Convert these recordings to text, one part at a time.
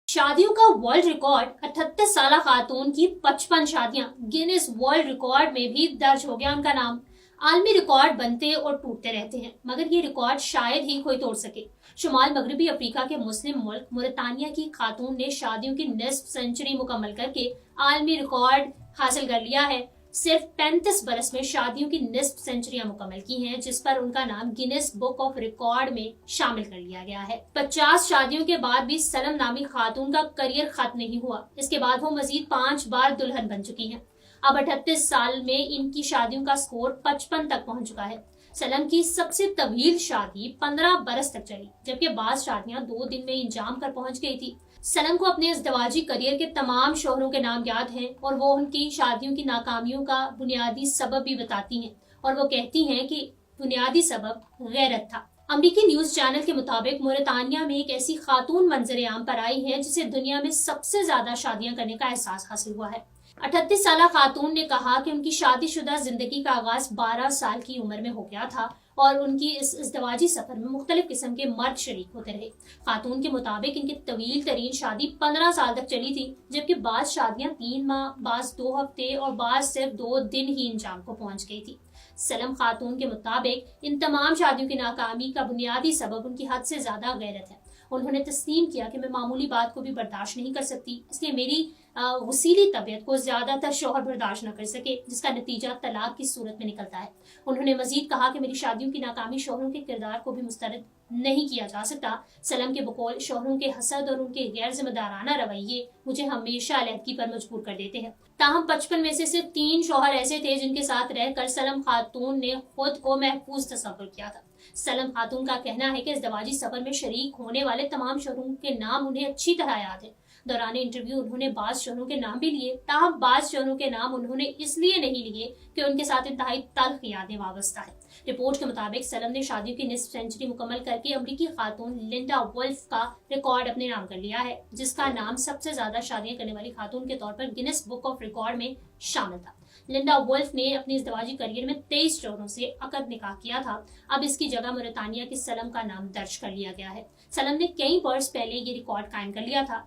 शादियों का world record 38 साल खातून की 55 शादियां, गिनीज वर्ल्ड रिकॉर्ड में भी दर्ज हो गया उनका नाम। आलमी रिकॉर्ड बनते और टूटते रहते हैं, मगर ये रिकॉर्ड शायद ही कोई तोड़ सके। शुमाल मगरबी अफ्रीका के मुस्लिम मुल्क मोरितानिया की खातून ने शादियों की निस्फ सेंचुरी मुकम्मल करके आलमी रिकॉर्ड हासिल कर लिया है। सिर्फ 35 बरस में शादियों की निस्फ सेंचुरियां मुकम्मल की हैं, जिस पर उनका नाम गिनीज बुक ऑफ रिकॉर्ड में शामिल कर लिया गया है। 50 शादियों के बाद भी सलम नामी खातून का करियर खत्म नहीं हुआ। इसके बाद वो मजीद 5 बार दुल्हन बन चुकी हैं। अब 38 साल में इनकी शादियों का स्कोर 55 तक पहुंच चुका है। सलम की सबसे तवील शादी 15 बरस तक चली, जबकि बाज़ शादियां 2 दिन में इंजाम कर पहुंच गई थी। सलम को अपने इज़्दवाजी करियर के तमाम शोहरों के नाम याद हैं और वो उनकी शादियों की नाकामियों का बुनियादी सबब भी बताती हैं, और वो कहती हैं कि बुनियादी सबब गैरत था। अमरीकी न्यूज चैनल के मुताबिक मोरितानिया में एक ऐसी खातून मंजर आम पर आई है जिसे दुनिया में सबसे ज्यादा शादियां करने का एहसास हासिल हुआ है। 38 साल खातून ने कहा कि उनकी शादीशुदा जिंदगी का आगाज 12 साल की उम्र में हो गया था और उनकी इस इज़्दवाजी सफर में मुख्तलिफ किस्म के मर्द शरीक होते रहे। खातून के मुताबिक इनकी तवील तरीन शादी 15 साल तक चली थी, जबकि बाज़ शादियां 3 माह, बाज़ 2 हफ्ते और बाज़ सिर्फ 2 दिन ही इंजाम को पहुंच गई थी। सलम खातून के मुताबिक इन तमाम शादियों की नाकामी का बुनियादी सबब उनकी हद से ज्यादा गैरत है। उन्होंने तस्लीम किया कि मैं मामूली बात को भी बर्दाश्त नहीं कर सकती, इसलिए मेरी वसीली तबीयत को ज्यादातर शौहर बर्दाश्त न कर सके, जिसका नतीजा तलाक की सूरत में निकलता है। उन्होंने मजीद कहा कि मेरी शादियों की नाकामी शौहरों के किरदार को भी मुस्तरद नहीं किया जा सकता। सलम के बकौल शौहरों के हसद और उनके गैर जिम्मेदाराना रवैये मुझे हमेशा अलहदगी पर मजबूर कर देते हैं। ताहम 55 में से सिर्फ 3 शौहर ऐसे थे जिनके साथ रहकर सलम खातून ने खुद को महफूज तस्वुर किया था। सलम खातून का कहना है कि इज़्दवाजी सफर में शरीक होने वाले तमाम शौहरों के नाम उन्हें अच्छी तरह याद है। दौरान इंटरव्यू उन्होंने बाज़ शौहरों के नाम भी लिए, ताहम बाज़ शौहरों के नाम उन्होंने इसलिए नहीं लिए कि उनके साथ इंतहाई तल्ख यादें वाबस्ता है। रिपोर्ट के मुताबिक सलम ने शादियों की निस्फ सेंचुरी मुकम्मल करके अमरीकी खातून लिंडा वुल्फ का रिकॉर्ड अपने नाम कर लिया है, जिसका नाम सबसे ज्यादा शादियां करने वाली खातून के तौर पर गिनीज बुक ऑफ रिकॉर्ड में शामिल था। लिंडा वुल्फ ने अपने इज़्दवाजी करियर में 23 शौहरों से अकद निकाह किया था। अब इसकी जगह मोरितानिया की सलम का नाम दर्ज कर लिया गया है। सलम ने कई बरस पहले ये रिकॉर्ड कायम कर लिया था,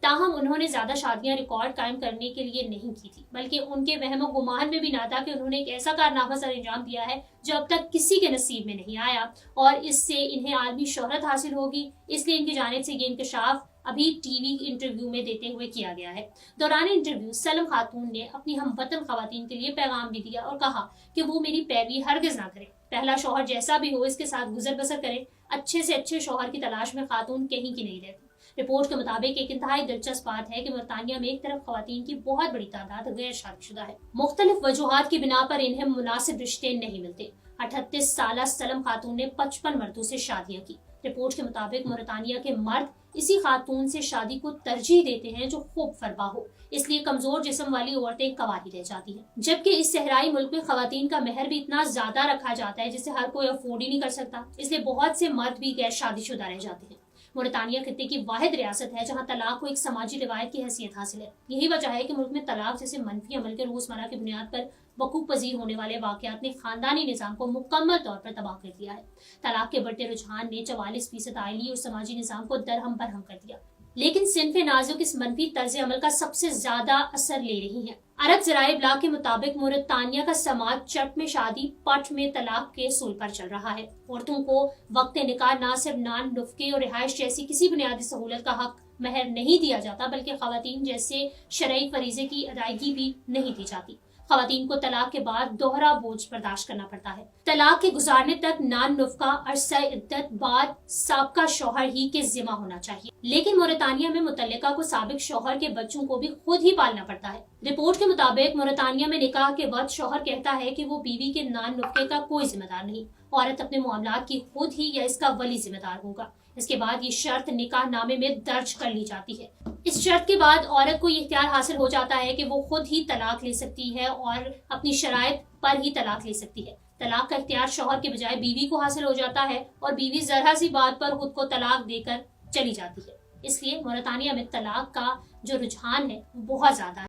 ताहम उन्होंने ज्यादा शादियां रिकॉर्ड कायम करने के लिए नहीं की थी, बल्कि उनके वहम और गुमान में भी ना था कि उन्होंने एक ऐसा कारनामा सर अंजाम दिया है जो अब तक किसी के नसीब में नहीं आया और इससे इन्हें आलमी शोहरत हासिल होगी। इसलिए इनकी जानिब से ये इंकशाफ अभी टीवी इंटरव्यू में देते हुए किया गया है। दौरान इंटरव्यू सलम खातून ने अपनी हमवतन खवातीन के लिए पैगाम भी दिया और कहा कि वो मेरी पैरवी हरगिज ना करे। पहला शौहर जैसा भी हो, इसके साथ गुजर बसर करे। अच्छे से अच्छे शौहर की तलाश में खातून कहीं की नहीं रहती। रिपोर्ट के मुताबिक एक इंतहाई दिलचस्प बात है कि मोरितानिया में एक तरफ खवातीन की बहुत बड़ी तादाद गैर शादीशुदा है। मुख्तलिफ वजूहात की बिना पर इन्हें मुनासिब रिश्ते नहीं मिलते। 38 साल सलम खातून ने 55 मर्दों से शादियां की। रिपोर्ट के मुताबिक मोरितानिया के मर्द इसी खातून से शादी को तरजीह देते हैं जो खूब फरबा हो, इसलिए कमजोर जिस्म वाली औरतें कवारी रह जाती हैं। जबकि इस सहराई मुल्क में खवातीन का महर भी इतना ज्यादा रखा जाता है जिसे हर कोई अफोर्ड ही नहीं कर सकता, इसलिए बहुत से मर्द भी गैर शादीशुदा रह जाते हैं। मोरितानिया खित्ते की वाहिद रियासत है जहाँ तलाक को एक समाजी रिवायत की हैसियत हासिल है। यही वजह है कि मुल्क में तलाक जैसे मनफी अमल के रोजमर्रा की बुनियाद पर वकूफ पजीर होने वाले वाकयात ने खानदानी निजाम को मुकम्मल तौर पर तबाह कर दिया है। तलाक के बढ़ते रुझान ने 44% आइली और समाजी निजाम को दरहम बरहम कर दिया, लेकिन सिनफे नाजुक इस मनफी तर्ज अमल का सबसे ज्यादा असर ले रही है। अरब ज़राए इब्लाग के मुताबिक मोरितानिया का समाज चट में शादी, पट में तलाक के सूल पर चल रहा है। औरतों को वक्त निकाह न सिर्फ नान, नुफके और रिहाइश जैसी किसी बुनियादी सहूलत का हक महर नहीं दिया जाता, बल्कि खवातीन जैसे शरई फरीजे की अदायगी भी नहीं दी जाती। खवातीन को तलाक के बाद दोहरा बोझ बर्दाश्त करना पड़ता है। तलाक के गुजारने तक नान नुफका अरसा इद्दत बाद साबका शौहर ही के जिम्मा होना चाहिए, लेकिन मोरितानिया में मुतल्लिका को साबिक शौहर के बच्चों को भी खुद ही पालना पड़ता है। रिपोर्ट के मुताबिक मोरितानिया में निकाह के वक्त शौहर कहता है कि वो बीवी के नान नुफके का कोई जिम्मेदार नहीं, औरत अपने मामलात की खुद ही या इसका वली जिम्मेदार होगा। इसके बाद ये शर्त निकाह नामे में दर्ज कर ली जाती है। इस शर्त के बाद औरत को ये इख्तियार हासिल हो जाता है कि वो खुद ही तलाक ले सकती है और अपनी शराइत पर ही तलाक ले सकती है। तलाक का इख्तियार शौहर के बजाय बीवी को हासिल हो जाता है और बीवी जरा सी बात पर खुद को तलाक देकर चली जाती है। इसलिए मोरितानिया में तलाक का जो रुझान है वो बहुत ज्यादा है।